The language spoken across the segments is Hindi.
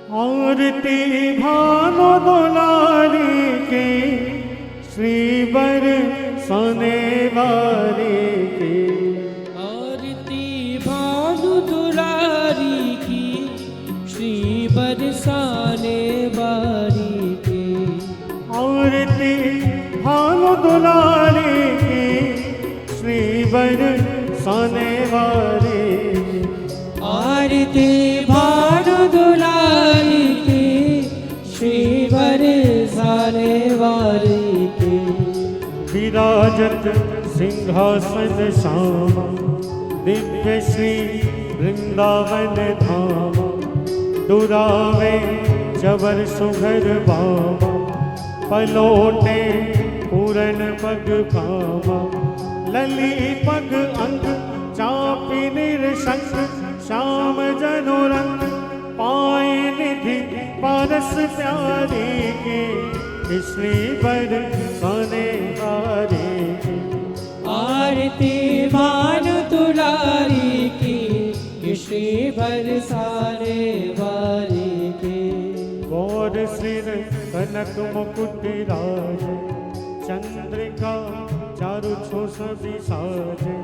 आरती भानु दुलारी की, श्री बरसाने वाली की। आरती भानु दुलारी की, श्री बरसाने वाली की। आरती भानु दुलारी की, श्री बरसाने वाली। आरती भानु दुलारी की, श्री बरसाने वाली की। विराजत सिंहासन श्याम, दिव्य श्री वृंदावन धाम। दुरावे जबर सुघर बामा, पलोटे पूरन पग भामा। लली पग अंग चापी निरशंक, श्याम जनोरंग पाए निधि पारस प्यारी के। श्री बरसाने वाली की। आरती भानु दुलारी की, श्री बरसाने वाली की। गौर सिर कनक मुकुट राज, चंद्रिका चारु छोसबि साजे।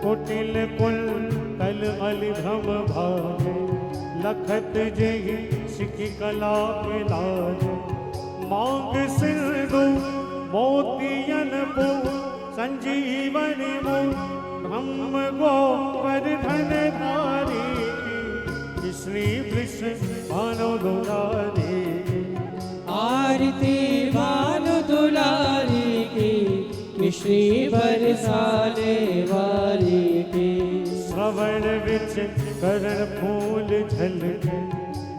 कुटिल कुंतल अलिभ्रम भाजे, लखत जेहि सिखि कला के लाज। मांग सिंधु मोतियन पो, संजीवनी मो ब्रह्म गोबर धन धारी की। श्री वृषभानु दुलारी की। आरती भानु दुलारी की, श्री बरसाने वाली की। श्रवण विच करण फूल झलके,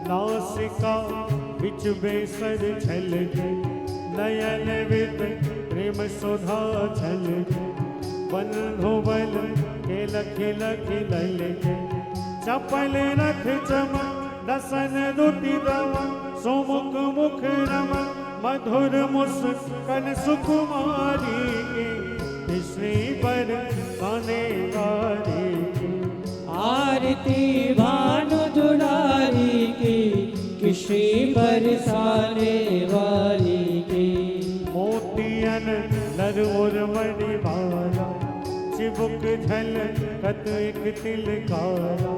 नासिका विच बेसर झलके। नयन विद प्रेम सुधा झलके, बंधु बल के लखि लखि ललके। चपल रथ चम दसन दुति दम, सुमुख मुख रम मधुर मुस्कन सुकुमारी की। श्री बरसाने वाली की। आरती भानु दुलारी की, श्री बरसाने वाली की। मोतियन नर और मणि बाला, चिबुक झल कत एक तिल काला।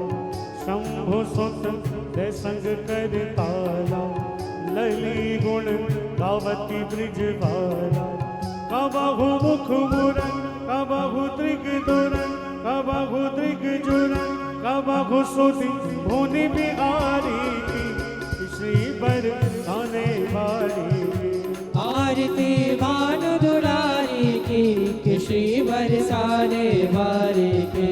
शंभु सुत दे संग कर ताला, लली गुण गावती ब्रिज बाला। कबहु मुख मुरन कबहु दृग दुरन, कबहु दृग जुरन कबहु सुधि भुनि बिहारी की। श्री बरसाने वाली की। आरती भानु दुलारी की, श्री बरसाने वाली की।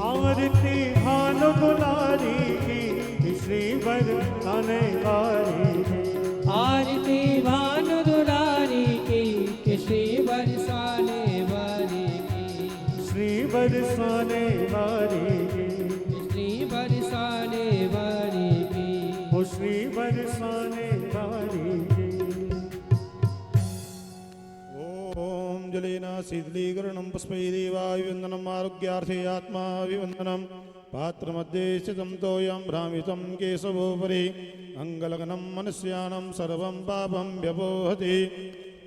आरती भानु दुलारी की, श्री बरसाने वाली की। आरती भानु दुलारी की, श्री बरसाने वाली की। श्री बरसाने वाली की। श्री बरसाने वाली की। ओ श्री बरसाने वाली की। ओम जलेन शीतलीकरणं पुष्पैदेवाभिवन्दनम् आरोग्यार्थे आत्माभिवन्दनं। पात्रमध्ये स्थितं तोयं भ्रामितं केशवोपरि, अङ्गलग्नं मनुष्याणां सर्वं पापं व्यपोहति।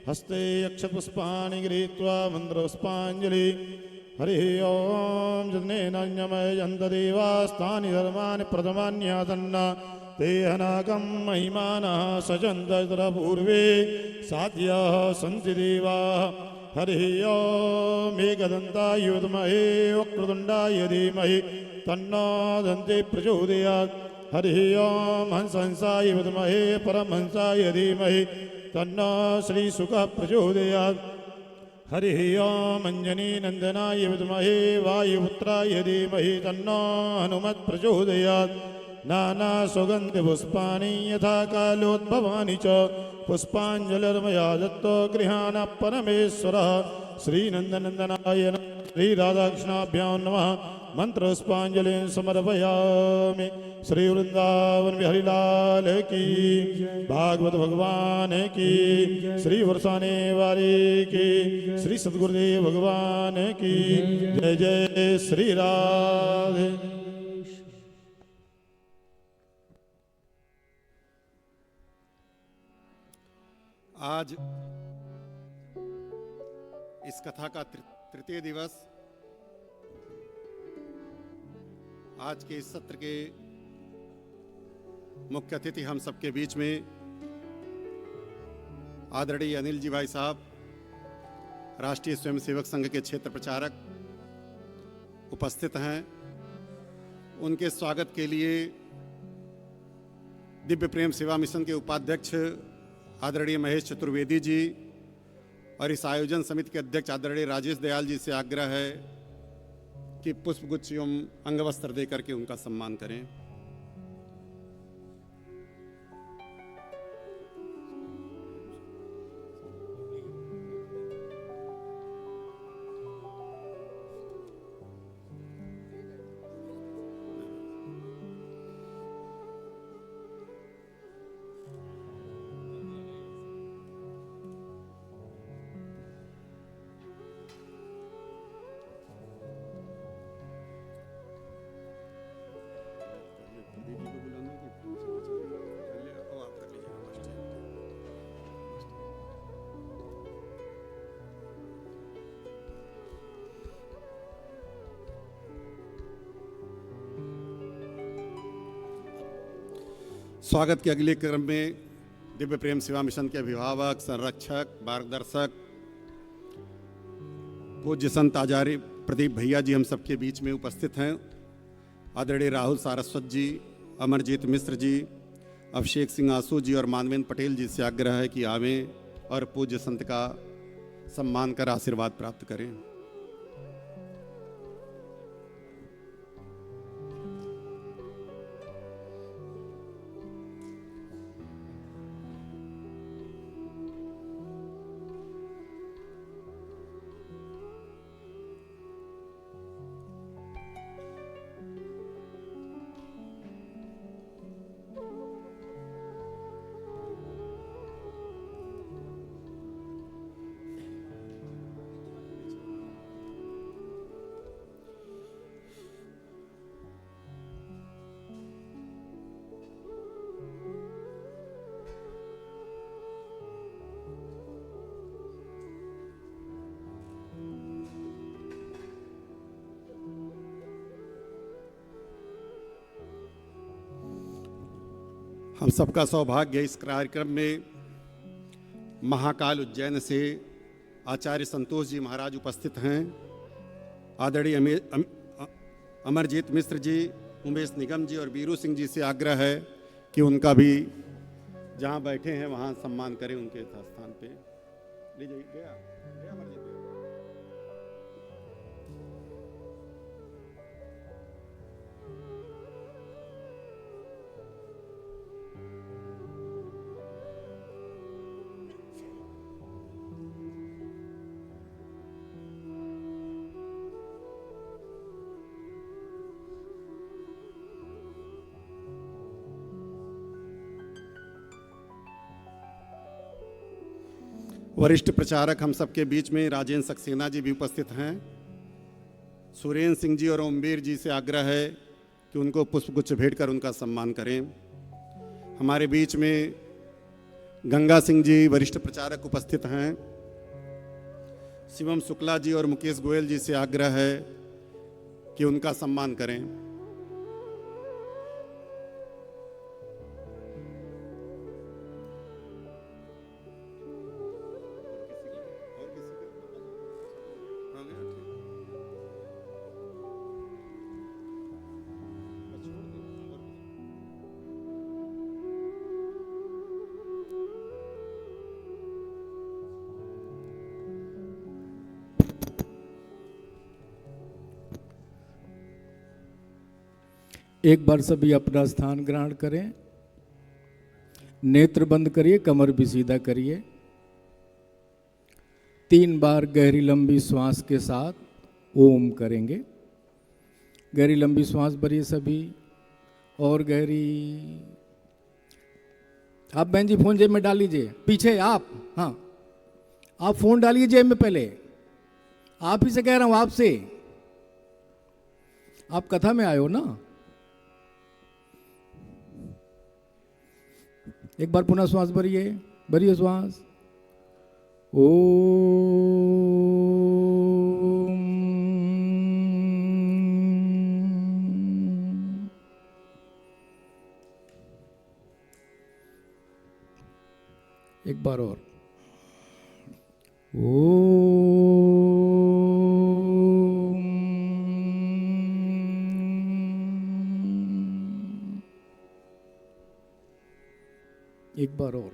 हस्ते अक्षपुष्पाणि गृहीत्वा मन्त्रपुष्पाञ्जलि। हरिः ओं जनेनान्यमयन्तदेवास्तानि धर्माणि प्रथमान्यासन्न। ते हनाकं महिमानः सजन्त तत्र पूर्वे साध्याः सन्ति देवाः। हरिः ओं एकदन्ताय विद्महे वक्रतुण्डाय धीमहि तन्नो दन्ती प्रचोदयात्। हरिः ओं हंसहंसाय विद्महे परमहंसाय धीमहि तन्नो श्रीशुकः प्रचोदयात्। हरिः ओं अञ्जनीनन्दनाय विद्महे वायुपुत्राय धीमहि तन्नो हनुमत् प्रचोदयात्। नानासुगन्धिपुष्पाणि यथा कालोद्भवानि च, पुष्पाञ्जलिर्मया दत्तो गृहाण परमेश्वरः। श्रीनन्दनन्दनाय श्रीराधाकृष्णाभ्यां नमः। मंत्रपुष्पाञ्जलिं समर्पयामि। श्री वृंदावन बिहारी लाल की, भागवत भगवान की, श्री बरसाने वाले की, श्री सद्गुरुदेव भगवान की जय। जय श्री राधे। आज इस कथा का तृतीय दिवस, आज के इस सत्र के मुख्य अतिथि हम सबके बीच में आदरणीय अनिल जी भाई साहब, राष्ट्रीय स्वयंसेवक संघ के क्षेत्र प्रचारक उपस्थित हैं। उनके स्वागत के लिए दिव्य प्रेम सेवा मिशन के उपाध्यक्ष आदरणीय महेश चतुर्वेदी जी और इस आयोजन समिति के अध्यक्ष आदरणीय राजेश दयाल जी से आग्रह है कि पुष्पगुच्छ एवं अंगवस्त्र देकर के उनका सम्मान करें। स्वागत के अगले क्रम में दिव्य प्रेम सेवा मिशन के अभिभावक, संरक्षक, मार्गदर्शक पूज्य संत आचार्य प्रदीप भैया जी हम सबके बीच में उपस्थित हैं। आदरणीय राहुल सारस्वत जी, अमरजीत मिश्र जी, अभिषेक सिंह आंसू जी और मानवेंद्र पटेल जी से आग्रह है कि आवें और पूज्य संत का सम्मान कर आशीर्वाद प्राप्त करें। हम सबका सौभाग्य इस कार्यक्रम में महाकाल उज्जैन से आचार्य संतोष जी महाराज उपस्थित हैं। आदरणीय अमरजीत मिश्र जी, उमेश निगम जी और बीरू सिंह जी से आग्रह है कि उनका भी जहां बैठे हैं वहां सम्मान करें। उनके स्थान पे लीजिए। गया अमरजीत। वरिष्ठ प्रचारक हम सबके बीच में राजेंद्र सक्सेना जी भी उपस्थित हैं। सुरेंद्र सिंह जी और ओमवीर जी से आग्रह है कि उनको पुष्पगुच्छ भेंट कर उनका सम्मान करें। हमारे बीच में गंगा सिंह जी वरिष्ठ प्रचारक उपस्थित हैं। शिवम शुक्ला जी और मुकेश गोयल जी से आग्रह है कि उनका सम्मान करें। एक बार सभी अपना स्थान ग्रहण करें, नेत्र बंद करिए, कमर भी सीधा करिए। 3 बार गहरी लंबी श्वास के साथ ओम करेंगे। गहरी लंबी श्वास भरिए सभी और गहरी। आप बहन जी फोन जेब में डाल लीजिए। पीछे आप, हाँ आप फोन डालिए जेब में पहले। आप ही से कह रहा हूं, आपसे। आप कथा में आए हो ना। एक बार पुनः श्वास भरिए, भरिए श्वास। एक बार और एक बार और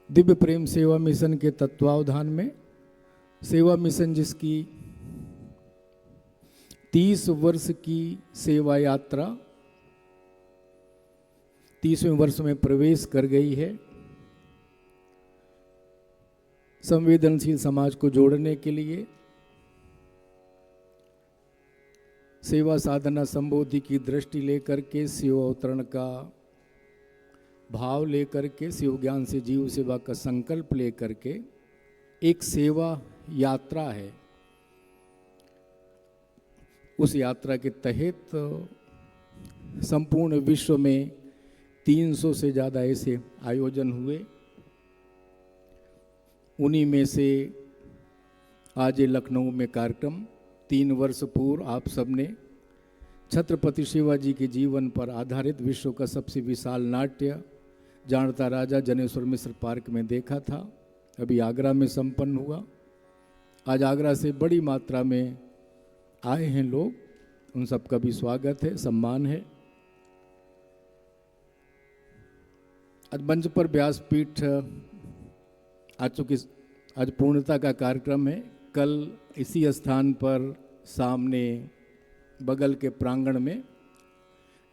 दिव्य प्रेम सेवा मिशन के तत्वावधान में सेवा मिशन जिसकी 30 वर्ष की सेवा यात्रा 30वें वर्ष में प्रवेश कर गई है। संवेदनशील समाज को जोड़ने के लिए सेवा साधना संबोधि की दृष्टि लेकर के शिव अवतरण का भाव लेकर के शिव ज्ञान से जीव सेवा का संकल्प लेकर के एक सेवा यात्रा है। उस यात्रा के तहत संपूर्ण विश्व में 300 से ज़्यादा ऐसे आयोजन हुए। उन्हीं में से आज ये लखनऊ में कार्यक्रम 3 वर्ष पूर्व आप सबने छत्रपति शिवाजी के जीवन पर आधारित विश्व का सबसे विशाल नाट्य जानता राजा जनेश्वर मिश्र पार्क में देखा था। अभी आगरा में संपन्न हुआ। आज आगरा से बड़ी मात्रा में आए हैं लोग, उन सबका भी स्वागत है, सम्मान है। आज मंच पर व्यासपीठ आज पूर्णता का कार्यक्रम है। कल इसी स्थान पर सामने बगल के प्रांगण में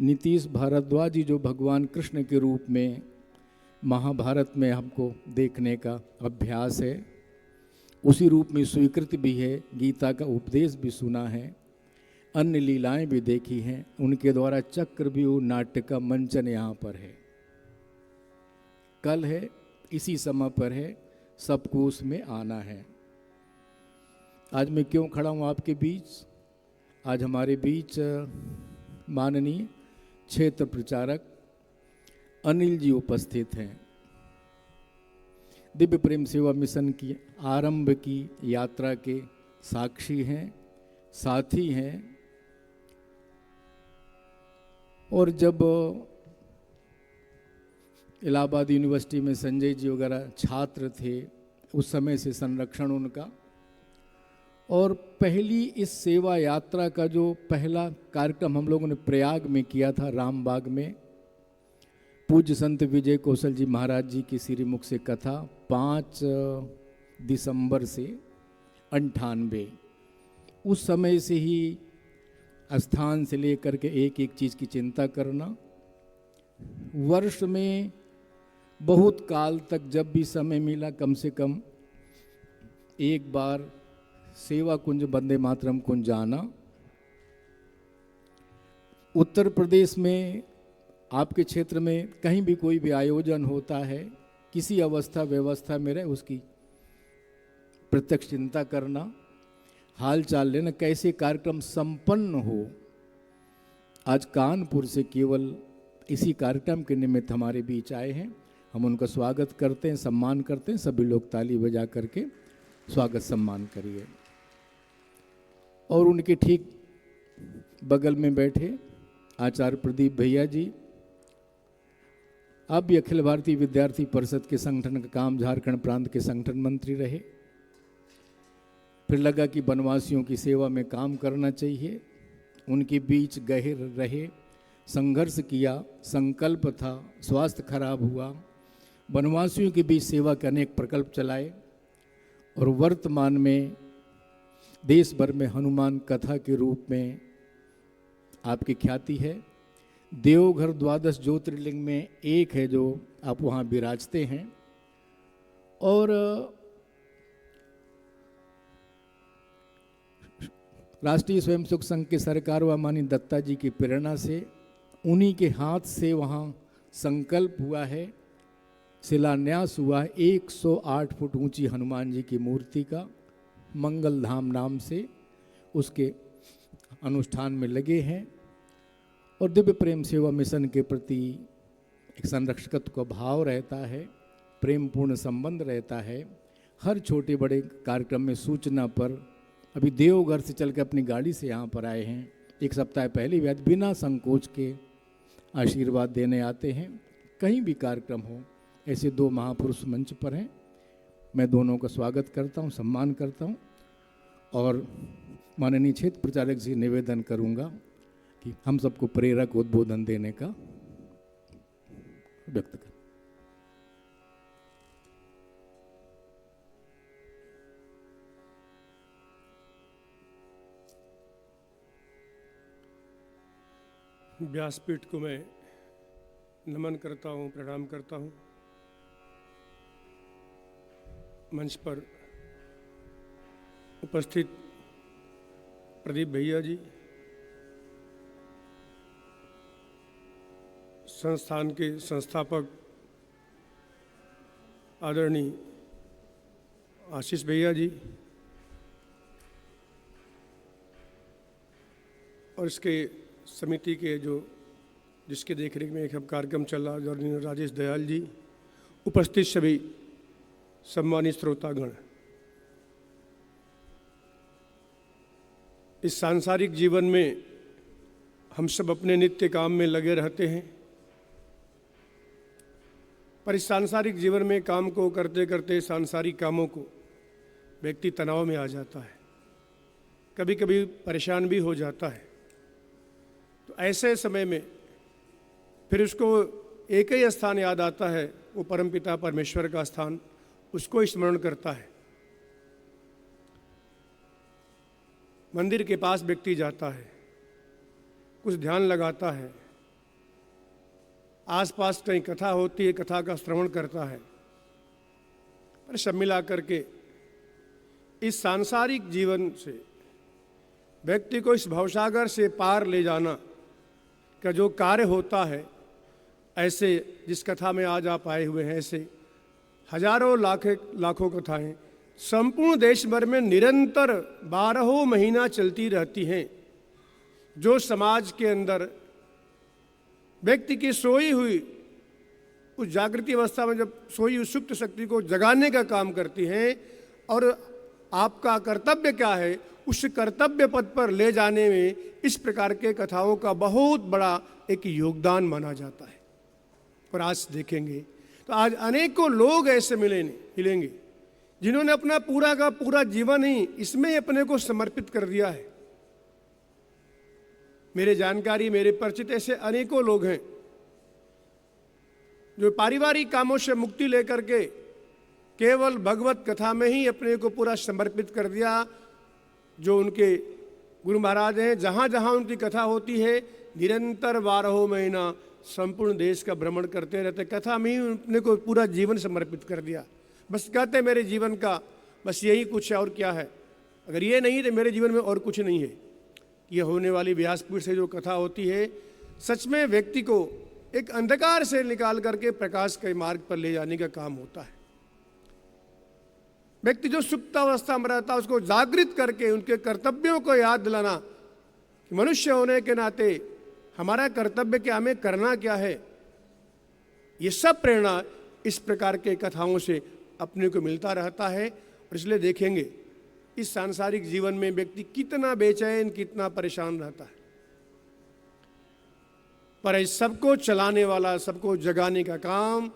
नीतीश भारद्वाज जी जो भगवान कृष्ण के रूप में महाभारत में हमको देखने का अभ्यास है, उसी रूप में स्वीकृति भी है। गीता का उपदेश भी सुना है, अन्य लीलाएं भी देखी हैं। उनके द्वारा चक्रव्यूह नाट्य का मंचन यहाँ पर है, कल है, इसी समय पर है, सबको उसमें आना है। आज मैं क्यों खड़ा हूँ आपके बीच? आज हमारे बीच माननीय क्षेत्र प्रचारक अनिल जी उपस्थित हैं। दिव्य प्रेम सेवा मिशन की आरंभ की यात्रा के साक्षी हैं, साथी हैं। और जब इलाहाबाद यूनिवर्सिटी में संजय जी वगैरह छात्र थे, उस समय से संरक्षण उनका, और पहली इस सेवा यात्रा का जो पहला कार्यक्रम हम लोगों ने प्रयाग में किया था, रामबाग में, पूज्य संत विजय कौशल जी महाराज जी की श्रीमुख से कथा 5 दिसंबर से 98, उस समय से ही स्थान से लेकर के एक एक चीज़ की चिंता करना। वर्ष में बहुत काल तक जब भी समय मिला कम से कम एक बार सेवा कुंज वंदे मातरम कुंज जाना। उत्तर प्रदेश में आपके क्षेत्र में कहीं भी कोई भी आयोजन होता है, किसी अवस्था व्यवस्था में रहे, उसकी प्रत्यक्ष चिंता करना, हाल चाल लेना, कैसे कार्यक्रम संपन्न हो। आज कानपुर से केवल इसी कार्यक्रम के निमित्त हमारे बीच आए हैं। हम उनका स्वागत करते हैं, सम्मान करते हैं। सभी लोग ताली बजा करके स्वागत सम्मान करिए। और उनके ठीक बगल में बैठे आचार्य प्रदीप भैया जी, आप भी अखिल भारतीय विद्यार्थी परिषद के संगठन का काम झारखंड प्रांत के संगठन मंत्री रहे। फिर लगा कि वनवासियों की सेवा में काम करना चाहिए, उनके बीच गहर रहे, संघर्ष किया, संकल्प था, स्वास्थ्य खराब हुआ, वनवासियों के बीच सेवा के अनेक प्रकल्प चलाए। और वर्तमान में देश भर में हनुमान कथा के रूप में आपकी ख्याति है। देवघर 12 ज्योतिर्लिंग में एक है जो आप वहाँ विराजते हैं। और राष्ट्रीय स्वयंसेवक संघ के सरकार व माननीय दत्ता जी की प्रेरणा से उन्हीं के हाथ से वहाँ संकल्प हुआ है, शिलान्यास हुआ है 108 फुट ऊंची हनुमान जी की मूर्ति का, मंगल धाम नाम से उसके अनुष्ठान में लगे हैं और दिव्य प्रेम सेवा मिशन के प्रति एक संरक्षकत्व का भाव रहता है, प्रेम पूर्ण संबंध रहता है। हर छोटे बड़े कार्यक्रम में सूचना पर, अभी देवघर से चल के अपनी गाड़ी से यहाँ पर आए हैं, एक सप्ताह पहले भी आज बिना संकोच के आशीर्वाद देने आते हैं। कहीं भी कार्यक्रम हो, ऐसे दो महापुरुष मंच पर हैं। मैं दोनों का स्वागत करता हूँ, सम्मान करता हूँ और माननीय क्षेत्र प्रचारक जी निवेदन करूँगा कि हम सबको प्रेरक उद्बोधन देने का व्यक्त करें। व्यासपीठ को मैं नमन करता हूँ, प्रणाम करता हूँ। मंच पर उपस्थित प्रदीप भैया जी, संस्थान के संस्थापक आदरणीय आशीष भैया जी और इसके समिति के जिसके देखरेख में एक कार्यक्रम चल रहा है, आदरणीय राजेश दयाल जी, उपस्थित सभी सम्मानित श्रोतागण। इस सांसारिक जीवन में हम सब अपने नित्य काम में लगे रहते हैं, पर इस सांसारिक जीवन में काम को करते करते सांसारिक कामों को व्यक्ति तनाव में आ जाता है, कभी कभी परेशान भी हो जाता है। तो ऐसे समय में फिर उसको एक ही स्थान याद आता है, वो परमपिता परमेश्वर का स्थान, उसको स्मरण करता है। मंदिर के पास व्यक्ति जाता है, कुछ ध्यान लगाता है, आसपास कहीं कथा होती है, कथा का श्रवण करता है। पर सब मिला करके इस सांसारिक जीवन से व्यक्ति को इस भवसागर से पार ले जाना का जो कार्य होता है, ऐसे जिस कथा में आज आप आए हुए हैं, ऐसे हजारों लाखों कथाएं संपूर्ण देश भर में निरंतर 12 महीना चलती रहती हैं, जो समाज के अंदर व्यक्ति की सोई हुई उस जागृति अवस्था में जब सोई हुई सुप्त शक्ति को जगाने का काम करती हैं। और आपका कर्तव्य क्या है, उस कर्तव्य पद पर ले जाने में इस प्रकार के कथाओं का बहुत बड़ा एक योगदान माना जाता है। और आज देखेंगे तो आज अनेकों लोग ऐसे मिलेंगे जिन्होंने अपना पूरा का पूरा जीवन ही इसमें अपने को समर्पित कर दिया है। मेरे जानकारी, मेरे परिचित ऐसे अनेकों लोग हैं जो पारिवारिक कामों से मुक्ति लेकर के केवल भगवत कथा में ही अपने को पूरा समर्पित कर दिया। जो उनके गुरु महाराज हैं, जहाँ जहाँ उनकी कथा होती है, निरंतर 12 महीना संपूर्ण देश का भ्रमण करते रहते, कथा में ही अपने को पूरा जीवन समर्पित कर दिया। बस कहते मेरे जीवन का बस यही कुछ है और क्या है, अगर ये नहीं तो मेरे जीवन में और कुछ नहीं है। ये होने वाली व्यासपीठ से जो कथा होती है, सच में व्यक्ति को एक अंधकार से निकाल करके प्रकाश के मार्ग पर ले जाने का काम होता है। व्यक्ति जो सुप्तावस्था में रहता है, उसको जागृत करके उनके कर्तव्यों को याद दिलाना कि मनुष्य होने के नाते हमारा कर्तव्य क्या, हमें करना क्या है, ये सब प्रेरणा इस प्रकार के कथाओं से अपने को मिलता रहता है। और इसलिए देखेंगे इस सांसारिक जीवन में व्यक्ति कितना बेचैन, कितना परेशान रहता है, पर इस सबको चलाने वाला, सबको जगाने का काम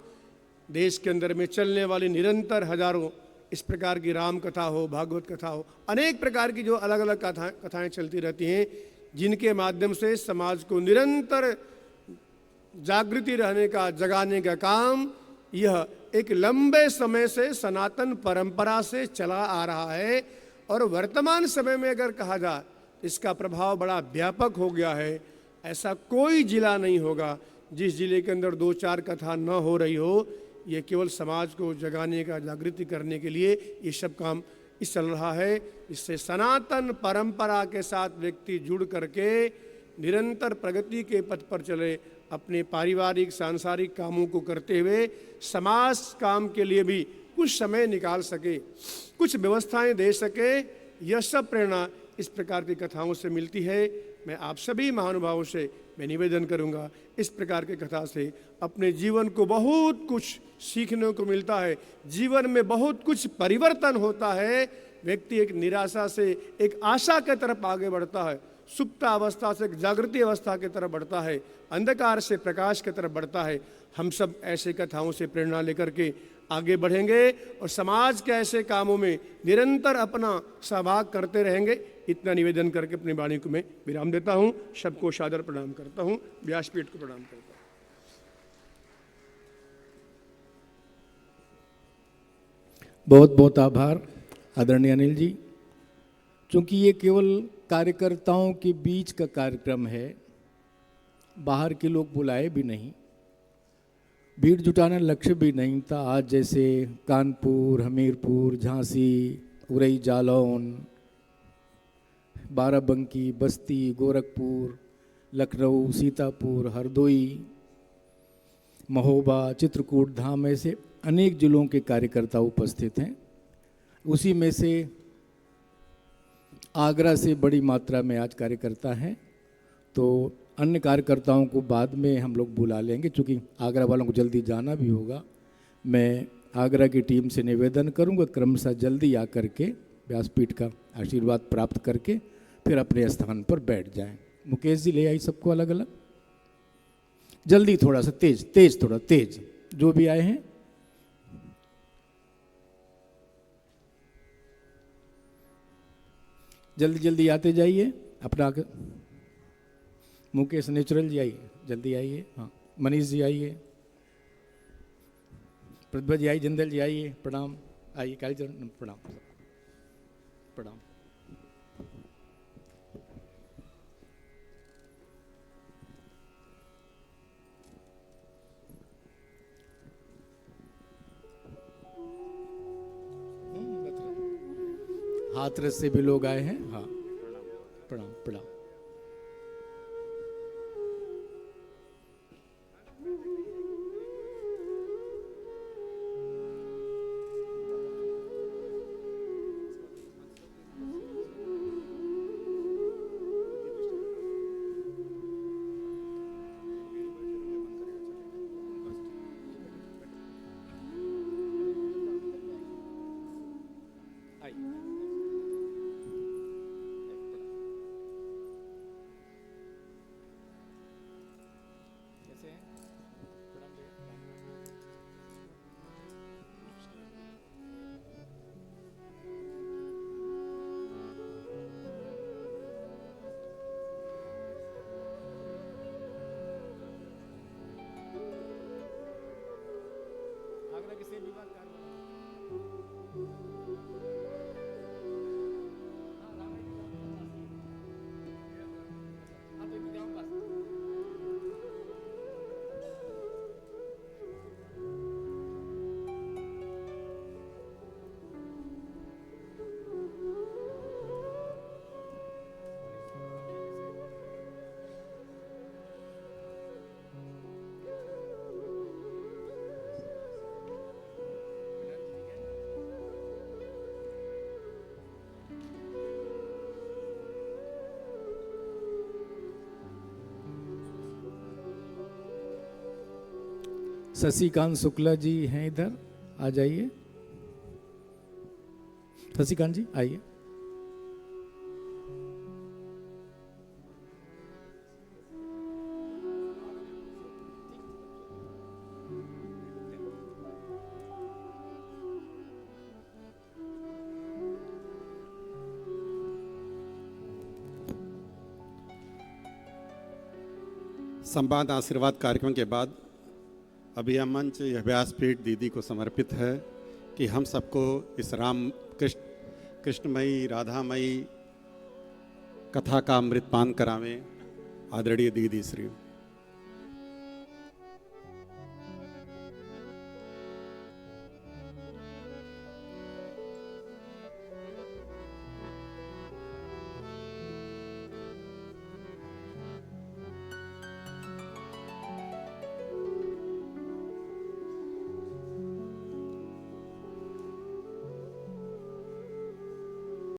देश के अंदर में चलने वाली निरंतर हजारों इस प्रकार की राम कथा हो, भागवत कथा हो, अनेक प्रकार की जो अलग अलग कथाएं चलती रहती हैं, जिनके माध्यम से समाज को निरंतर जागृति रहने का, जगाने का काम यह एक लंबे समय से सनातन परंपरा से चला आ रहा है। और वर्तमान समय में अगर कहा जाए इसका प्रभाव बड़ा व्यापक हो गया है। ऐसा कोई जिला नहीं होगा जिस जिले के अंदर 2-4 कथा न हो रही हो। ये केवल समाज को जगाने का, जागृति करने के लिए ये सब काम इस चल रहा है। इससे सनातन परंपरा के साथ व्यक्ति जुड़ करके निरंतर प्रगति के पथ पर चले, अपने पारिवारिक सांसारिक कामों को करते हुए समाज काम के लिए भी कुछ समय निकाल सके, कुछ व्यवस्थाएं दे सके। यह सब प्रेरणा इस प्रकार की कथाओं से मिलती है। मैं आप सभी महानुभावों से मैं निवेदन करूंगा, इस प्रकार की कथा से अपने जीवन को बहुत कुछ सीखने को मिलता है, जीवन में बहुत कुछ परिवर्तन होता है। व्यक्ति एक निराशा से एक आशा की तरफ आगे बढ़ता है, सुप्त अवस्था से एक जागृति अवस्था की तरफ बढ़ता है, अंधकार से प्रकाश की तरफ बढ़ता है। हम सब ऐसे कथाओं से प्रेरणा लेकर के आगे बढ़ेंगे और समाज के ऐसे कामों में निरंतर अपना सहभाग करते रहेंगे। इतना निवेदन करके अपनी वाणी को मैं विराम देता हूँ। सबको सादर प्रणाम करता हूँ, व्यासपीठ को प्रणाम करता हूँ। बहुत बहुत आभार आदरणीय अनिल जी। चूँकि ये केवल कार्यकर्ताओं के बीच का कार्यक्रम है, बाहर के लोग बुलाए भी नहीं, भीड़ जुटाना लक्ष्य भी नहीं था। आज जैसे कानपुर, हमीरपुर, झांसी, उरई, जालौन, बाराबंकी, बस्ती, गोरखपुर, लखनऊ, सीतापुर, हरदोई, महोबा, चित्रकूट धाम, ऐसे अनेक जिलों के कार्यकर्ता उपस्थित हैं। उसी में से आगरा से बड़ी मात्रा में आज कार्यकर्ता हैं, तो अन्य कार्यकर्ताओं को बाद में हम लोग बुला लेंगे। चूँकि आगरा वालों को जल्दी जाना भी होगा, मैं आगरा की टीम से निवेदन करूंगा क्रमशः जल्दी आकर के व्यासपीठ का आशीर्वाद प्राप्त करके फिर अपने स्थान पर बैठ जाएं। मुकेश जी ले आई सबको अलग अलग, जल्दी, थोड़ा सा तेज, थोड़ा तेज, जो भी आए हैं। जल्दी जल्दी आते जाइए अपना। मुकेश नेचुरल जी आइए, जल्दी आइए। हाँ, मनीष जी आइए, प्रतिभा जी आइए, जिंदल जी आइए, प्रणाम, आइए, कालीचरण प्रणाम, प्रणाम। हाथरस से भी लोग आए हैं। हाँ, प्रणाम प्रणाम। शशिकांत शुक्ला जी हैं इधर, आ जाइए। शशिकांत जी आइए। संवाद आशीर्वाद कार्यक्रम के बाद अभी यह मंच, यह व्यासपीठ दीदी को समर्पित है कि हम सबको इस राम कृष्णमयी राधामयी कथा का अमृतपान करावें। आदरणीय दीदी श्री